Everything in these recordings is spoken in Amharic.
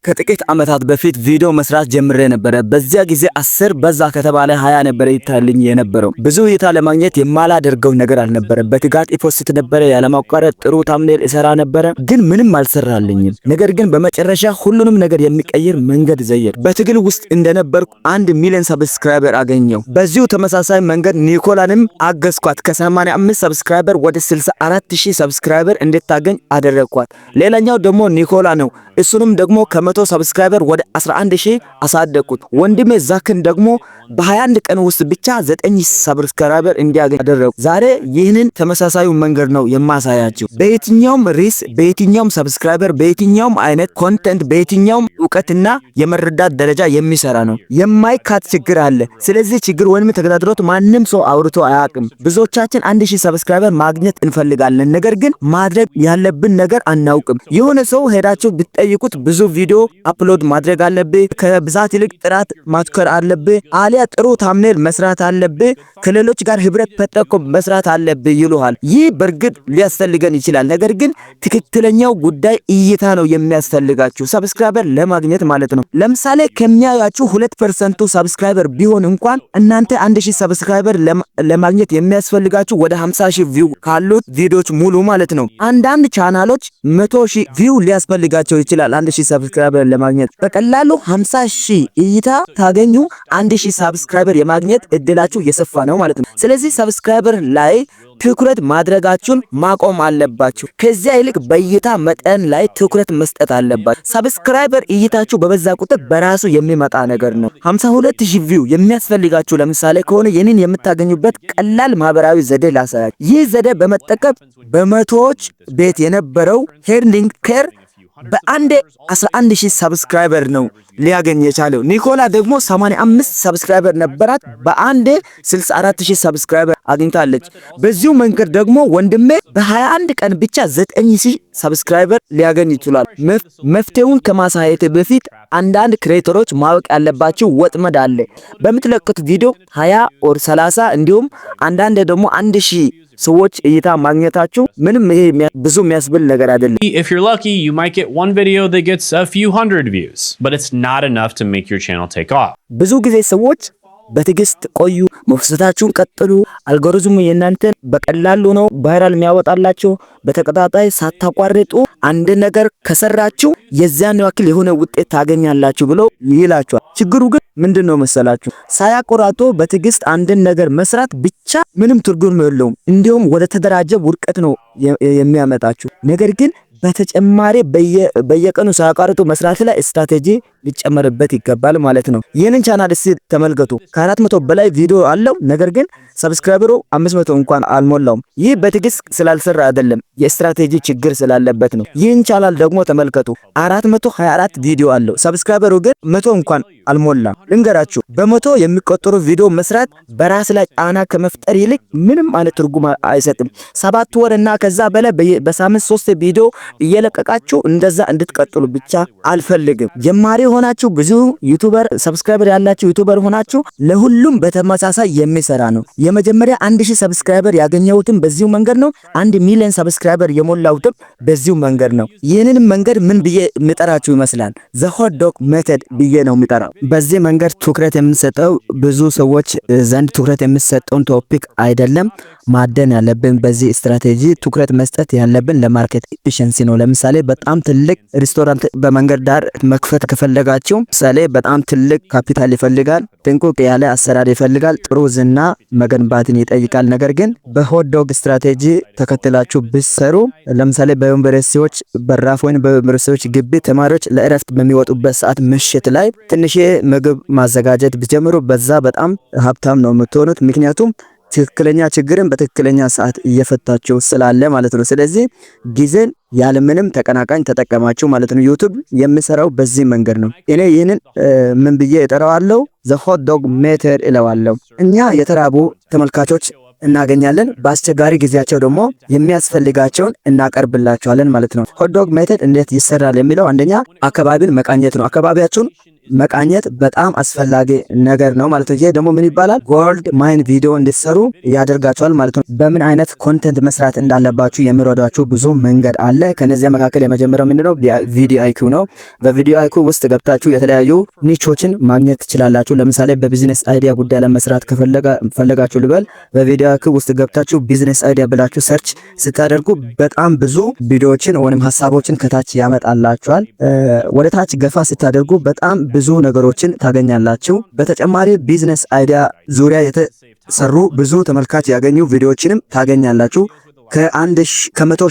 ከጥቂት ዓመታት በፊት ቪዲዮ መስራት ጀምሬ ነበር። በዚያ ጊዜ 10 በዛ ከተባለ 20 ነበር ይታልኝ የነበረው። ብዙ እይታ ለማግኘት የማላደርገው ነገር አልነበረ። በትጋት ፖስት ነበር፣ ያለማቋረጥ ጥሩ ታምኔል እሰራ ነበር፣ ግን ምንም አልሰራልኝም። ነገር ግን በመጨረሻ ሁሉንም ነገር የሚቀይር መንገድ ዘየር። በትግል ውስጥ እንደነበርኩ 1 ሚሊዮን ሰብስክራይበር አገኘው። በዚሁ ተመሳሳይ መንገድ ኒኮላንም አገዝኳት። ከ85 ሰብስክራይበር ወደ 64000 ሰብስክራይበር እንድታገኝ አደረኳት። ሌላኛው ደግሞ ኒኮላ ነው። እሱንም ደግሞ ከ100 ሰብስክራይበር ወደ 11000 አሳደኩት። ወንድሜ ዛክን ደግሞ በ21 ቀን ውስጥ ብቻ 9 ሰብስክራይበር እንዲያገኝ አደረኩ። ዛሬ ይህንን ተመሳሳዩ መንገድ ነው የማሳያችሁ። በየትኛውም ሪስ፣ በየትኛውም ሰብስክራይበር፣ በየትኛውም አይነት ኮንቴንት፣ በየትኛውም እውቀትና የመረዳት ደረጃ የሚሰራ ነው። የማይካት ችግር አለ። ስለዚህ ችግር ወይም ተገዳድሮት ማንም ሰው አውርቶ አያውቅም። ብዙዎቻችን 1000 ሰብስክራይበር ማግኘት እንፈልጋለን፣ ነገር ግን ማድረግ ያለብን ነገር አናውቅም። የሆነ ሰው ሄዳችሁ ብትጠይቁት ብዙ ቪዲዮ አፕሎድ ማድረግ አለብህ፣ ከብዛት ይልቅ ጥራት ማትከር አለብህ፣ አሊያ ጥሩ ታምኔል መስራት አለብህ፣ ከሌሎች ጋር ህብረት ፈጥረህ መስራት አለብህ ይሉሃል። ይህ በርግጥ ሊያስፈልገን ይችላል። ነገር ግን ትክክለኛው ጉዳይ እይታ ነው የሚያስፈልጋችሁ፣ ሰብስክራይበር ለማግኘት ማለት ነው። ለምሳሌ ከሚያያችሁ 2% ሰብስክራይበር ቢሆን እንኳን እናንተ 1000 ሰብስክራይበር ለማግኘት የሚያስፈልጋችሁ ወደ 50000 ቪው ካሉት ቪዲዮዎች ሙሉ ማለት ነው። አንዳንድ ቻናሎች 100000 ቪው ሊያስፈልጋቸው ይችላል 1000 ሰብስክራይበር ለማግኘት። በቀላሉ 50000 እይታ ታገኙ 1000 ሰብስክራይበር የማግኘት እድላችሁ የሰፋ ነው ማለት ነው። ስለዚህ ሰብስክራይበር ላይ ትኩረት ማድረጋችሁን ማቆም አለባችሁ። ከዚያ ይልቅ በእይታ መጠን ላይ ትኩረት መስጠት አለባችሁ። ሰብስክራይበር እይታችሁ በበዛ ቁጥር በራሱ የሚመጣ ነገር ነው። 52000 ቪው የሚያስፈልጋችሁ ለምሳሌ ከሆነ ይህንን የምታገኙበት ቀላል ማህበራዊ ዘዴ ላሳያችሁ። ይህ ዘዴ በመጠቀም በመቶዎች ቤት የነበረው ሄርሊንግ ኬር በአንዴ 11000 ሰብስክራይበር ነው ሊያገኝ የቻለው። ኒኮላ ደግሞ 85 ሰብስክራይበር ነበራት፣ በአንዴ 64000 ሰብስክራይበር አግኝታለች። በዚሁ መንገድ ደግሞ ወንድሜ በ21 ቀን ብቻ 9000 ሰብስክራይበር ሊያገኝ ይችላል። መፍትሄውን ከማሳየት በፊት አንዳንድ ክሬተሮች ማወቅ ያለባቸው ወጥመድ አለ። በምትለቁት ቪዲዮ 20 ኦር 30 እንዲሁም አንዳንድ ደግሞ 1000 ሰዎች እይታ ማግኘታችሁ ምንም ይሄ ብዙ የሚያስብል ነገር አይደለም። If you're lucky, you might get one video that gets a few hundred views, but it's not enough to make your channel take off. ብዙ ጊዜ ሰዎች በትዕግስት ቆዩ፣ መፍሰታችሁን ቀጥሉ። አልጎሪዝሙ የእናንተን በቀላሉ ነው ቫይራል የሚያወጣላችሁ። በተከታታይ ሳታቋርጡ አንድ ነገር ከሰራችሁ የዚያን ያክል የሆነ ውጤት ታገኛላችሁ ብሎ ይላችኋል። ችግሩ ግን ምንድነው መሰላችሁ? ሳያቆራጡ በትዕግስት አንድን ነገር መስራት ብቻ ምንም ትርጉም የለውም። እንዲሁም ወደ ተደራጀ ውድቀት ነው የሚያመጣችሁ። ነገር ግን በተጨማሪ በየቀኑ ሳያቋርጡ መስራት ላይ ስትራቴጂ ሊጨመርበት ይገባል ማለት ነው። ይህንን ቻናል እስቲ ተመልከቱ። ከ400 በላይ ቪዲዮ አለው፣ ነገር ግን ሰብስክራይበሩ 500 እንኳን አልሞላውም። ይህ በትዕግስት ስላልሰራ አይደለም፣ የስትራቴጂ ችግር ስላለበት ነው። ይህን ቻናል ደግሞ ተመልከቱ። 424 ቪዲዮ አለው፣ ሰብስክራይበሩ ግን 100 እንኳን አልሞላም። ልንገራችሁ፣ በመቶ የሚቆጠሩ ቪዲዮ መስራት በራስ ላይ ጫና ከመፍጠር ይልቅ ምንም አይነት ትርጉም አይሰጥም። 7 ወር እና ከዛ በላይ በሳምንት 3 ቪዲዮ እየለቀቃችሁ እንደዛ እንድትቀጥሉ ብቻ አልፈልግም። ጀማሪ ሆናችሁ ብዙ ዩቲዩበር ሰብስክራይበር ያላችሁ ዩቲዩበር ሆናችሁ ለሁሉም በተመሳሳይ የሚሰራ ነው። የመጀመሪያ 1000 ሰብስክራይበር ያገኘሁትም በዚሁ መንገድ ነው። 1 ሚሊዮን ሰብስክራይበር የሞላሁትም በዚሁ መንገድ ነው። ይህንን መንገድ ምን ብዬ ምጠራችሁ ይመስላል? ዘ ሆት ዶግ ሜተድ ብዬ ነው ምጠራው። በዚህ መንገድ ትኩረት የምንሰጠው ብዙ ሰዎች ዘንድ ትኩረት የሚሰጠውን ቶፒክ አይደለም። ማደን ያለብን በዚህ ስትራቴጂ ትኩረት መስጠት ያለብን ለማርኬት ኤፊሺየንሲ ነው። ለምሳሌ በጣም ትልቅ ሬስቶራንት በመንገድ ዳር መክፈት ከፈለጋችሁ ምሳሌ በጣም ትልቅ ካፒታል ይፈልጋል፣ ጥንቁቅ ያለ አሰራር ይፈልጋል፣ ጥሩ ዝና መገንባትን ይጠይቃል። ነገር ግን በሆት ዶግ ስትራቴጂ ተከትላችሁ ብትሰሩ ለምሳሌ በዩኒቨርሲቲዎች በራፍ ወይም በዩኒቨርሲቲዎች ግቢ ተማሪዎች ለእረፍት በሚወጡበት ሰዓት ምሽት ላይ ትንሽ ምግብ ማዘጋጀት ቢጀምሩ በዛ በጣም ሀብታም ነው የምትሆኑት። ምክንያቱም ትክክለኛ ችግርን በትክክለኛ ሰዓት እየፈታችሁ ስላለ ማለት ነው። ስለዚህ ጊዜን ያለምንም ተቀናቃኝ ተጠቀማችሁ ማለት ነው። ዩቲዩብ የሚሰራው በዚህ መንገድ ነው። እኔ ይህንን ምን ብዬ እጠራዋለሁ? ዘ ሆት ዶግ ሜተድ እለዋለሁ። እኛ የተራቡ ተመልካቾች እናገኛለን፣ በአስቸጋሪ ጊዜያቸው ደግሞ የሚያስፈልጋቸውን እናቀርብላቸዋለን ማለት ነው። ሆት ዶግ ሜተድ እንዴት ይሰራል የሚለው አንደኛ አካባቢን መቃኘት ነው። አካባቢያችሁን መቃኘት በጣም አስፈላጊ ነገር ነው ማለት ነው። ይሄ ደግሞ ምን ይባላል? ጎልድ ማይን ቪዲዮ እንድትሰሩ ያደርጋችኋል ማለት ነው። በምን አይነት ኮንተንት መስራት እንዳለባችሁ የሚረዷችሁ ብዙ መንገድ አለ። ከነዚያ መካከል የመጀመሪያው ምንድነው? ቪዲዮ አይኪው ነው። በቪዲዮ አይኪው ውስጥ ገብታችሁ የተለያዩ ኒቾችን ማግኘት ትችላላችሁ። ለምሳሌ በቢዝነስ አይዲያ ጉዳይ ለመስራት ከፈለጋችሁ ልበል፣ በቪዲዮ አይኪው ውስጥ ገብታችሁ ቢዝነስ አይዲያ ብላችሁ ሰርች ስታደርጉ በጣም ብዙ ቪዲዮዎችን ወይም ሀሳቦችን ከታች ያመጣላችኋል። ወደ ታች ገፋ ስታደርጉ በጣም ብዙ ነገሮችን ታገኛላችሁ። በተጨማሪ ቢዝነስ አይዲያ ዙሪያ የተሰሩ ብዙ ተመልካች ያገኙ ቪዲዮዎችንም ታገኛላችሁ። ከ100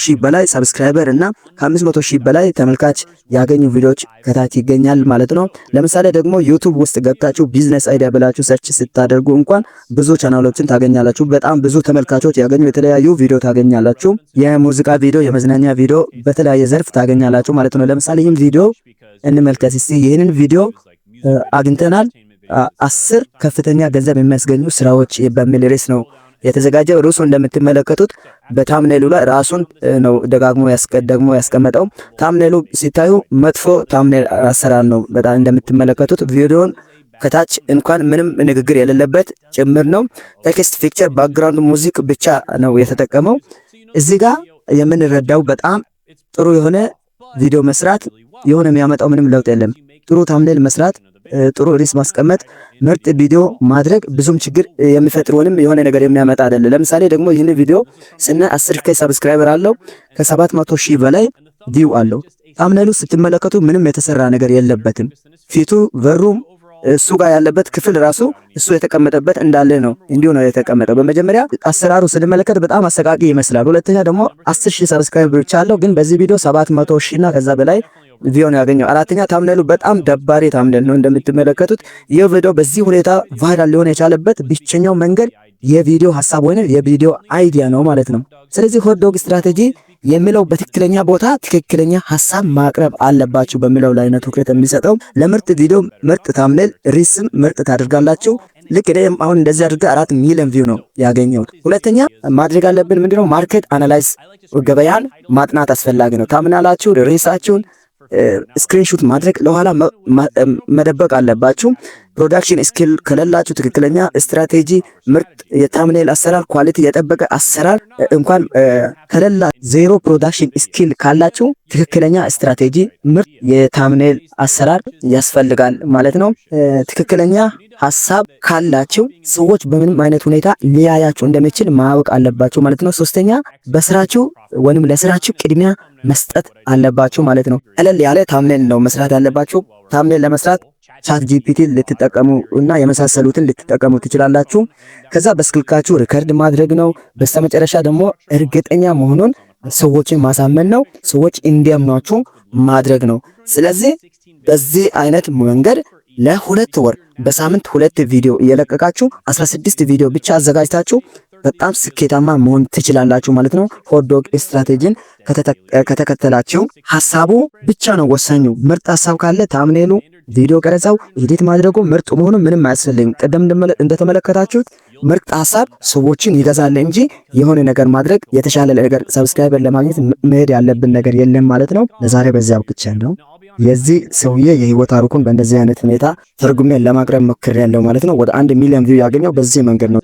ሺህ በላይ ሰብስክራይበር እና ከ500 ሺህ በላይ ተመልካች ያገኙ ቪዲዮዎች ከታች ይገኛል ማለት ነው። ለምሳሌ ደግሞ ዩቲዩብ ውስጥ ገብታችሁ ቢዝነስ አይዲያ ብላችሁ ሰርች ስታደርጉ እንኳን ብዙ ቻናሎችን ታገኛላችሁ። በጣም ብዙ ተመልካቾች ያገኙ የተለያዩ ቪዲዮ ታገኛላችሁ። የሙዚቃ ቪዲዮ፣ የመዝናኛ ቪዲዮ በተለያየ ዘርፍ ታገኛላችሁ ማለት ነው። ለምሳሌ ይህን ቪዲዮ እንመልከት እስቲ። ይህንን ቪዲዮ አግኝተናል 10 ከፍተኛ ገንዘብ የሚያስገኙ ስራዎች በሚል ርዕስ ነው የተዘጋጀው። ርዕሱ እንደምትመለከቱት በታምኔሉ ላይ ራሱን ነው ደጋግሞ ያስቀመጠው። ታምኔሉ ሲታዩ መጥፎ ታምኔል አሰራር ነው። በጣም እንደምትመለከቱት ቪዲዮን ከታች እንኳን ምንም ንግግር የሌለበት ጭምር ነው። ቴክስት፣ ፒክቸር፣ ባክግራውንድ ሙዚክ ብቻ ነው የተጠቀመው። እዚህ ጋር የምንረዳው በጣም ጥሩ የሆነ ቪዲዮ መስራት የሆነ የሚያመጣው ምንም ለውጥ የለም። ጥሩ ታምኔል መስራት፣ ጥሩ ርዕስ ማስቀመጥ፣ ምርጥ ቪዲዮ ማድረግ ብዙም ችግር የሚፈጥሩንም የሆነ ነገር የሚያመጣ አይደለም። ለምሳሌ ደግሞ ይህን ቪዲዮ ስና 10k ሰብስክራይበር አለው፣ ከ700 ሺህ በላይ ቪው አለው። ታምኔሉ ስትመለከቱ ምንም የተሰራ ነገር የለበትም። ፊቱ በሩም እሱ ጋር ያለበት ክፍል ራሱ እሱ የተቀመጠበት እንዳለ ነው፣ እንዲሁ ነው የተቀመጠው። በመጀመሪያ አሰራሩ ስንመለከት በጣም አሰቃቂ ይመስላል። ሁለተኛ ደግሞ 10000 ሰብስክራይበር ብቻ አለው፣ ግን በዚህ ቪዲዮ 700 ሺህ እና ከዛ በላይ ቪዲዮ ነው ያገኘው። አራተኛ ታምኔሉ በጣም ደባሪ ታምኔል ነው እንደምትመለከቱት። ይህ ቪዲዮ በዚህ ሁኔታ ቫይራል ሊሆን የቻለበት ብቸኛው መንገድ የቪዲዮ ሐሳብ ወይ የቪዲዮ አይዲያ ነው ማለት ነው። ስለዚህ ሆት ዶግ ስትራቴጂ የሚለው በትክክለኛ ቦታ ትክክለኛ ሐሳብ ማቅረብ አለባችሁ በሚለው ላይ ነው ትኩረት የሚሰጠው። ለምርጥ ቪዲዮ ምርጥ ታምኔል ርዕስም ምርጥ ታደርጋላችሁ። ልክ እኔም አሁን እንደዚህ አድርጋ 4 ሚሊዮን ቪው ነው ያገኘሁት። ሁለተኛ ማድረግ አለብን ምንድነው? ማርኬት አናላይዝ፣ ገበያን ማጥናት አስፈላጊ ነው። ታምናላችሁ ርዕሳችሁን ስክሪንሾት ማድረግ ለኋላ መደበቅ አለባችሁ። ፕሮዳክሽን ስኪል ከሌላችሁ ትክክለኛ ስትራቴጂ፣ ምርጥ የታምኔል አሰራር፣ ኳሊቲ የጠበቀ አሰራር እንኳን ከሌላ ዜሮ ፕሮዳክሽን ስኪል ካላችሁ ትክክለኛ ስትራቴጂ፣ ምርጥ የታምኔል አሰራር ያስፈልጋል ማለት ነው። ትክክለኛ ሐሳብ ካላችሁ ሰዎች በምንም አይነት ሁኔታ ሊያያችሁ እንደሚችል ማወቅ አለባችሁ ማለት ነው። ሶስተኛ በስራችሁ ወይንም ለስራችሁ ቅድሚያ መስጠት አለባችሁ ማለት ነው። ቀለል ያለ ታምኔል ነው መስራት ያለባችሁ። ታምኔል ለመስራት ቻት ጂፒቲ ልትጠቀሙ እና የመሳሰሉትን ልትጠቀሙ ትችላላችሁ። ከዛ በስልካችሁ ሪከርድ ማድረግ ነው። በስተመጨረሻ ደግሞ እርግጠኛ መሆኑን ሰዎችን ማሳመን ነው። ሰዎች እንዲያምኗችሁ ማድረግ ነው። ስለዚህ በዚህ አይነት መንገድ ለ2 ወር በሳምንት 2 ቪዲዮ እየለቀቃችሁ 16 ቪዲዮ ብቻ አዘጋጅታችሁ በጣም ስኬታማ መሆን ትችላላችሁ ማለት ነው። ሆት ዶግ ስትራቴጂን ከተከተላችሁ ሐሳቡ ብቻ ነው ወሳኙ። ምርጥ ሐሳብ ካለ ታምኔሉ፣ ቪዲዮ ቀረጻው፣ ኤዲት ማድረጉ ምርጥ መሆኑ ምንም አያስፈልግም። ቀደም እንደተመለከታችሁት ምርጥ ሐሳብ ሰዎችን ይገዛል እንጂ የሆነ ነገር ማድረግ የተሻለ ነገር ሰብስክራይበር ለማግኘት መሄድ ያለብን ነገር የለም ማለት ነው። ለዛሬ በዚያ ብቻለሁ። የዚህ ሰውዬ የህይወት ታሪኩን በእንደዚህ አይነት ሁኔታ ትርጉሜን ለማቅረብ ሞክሬያለሁ ማለት ነው። ወደ 1 ሚሊዮን ቪው ያገኘው በዚህ መንገድ ነው።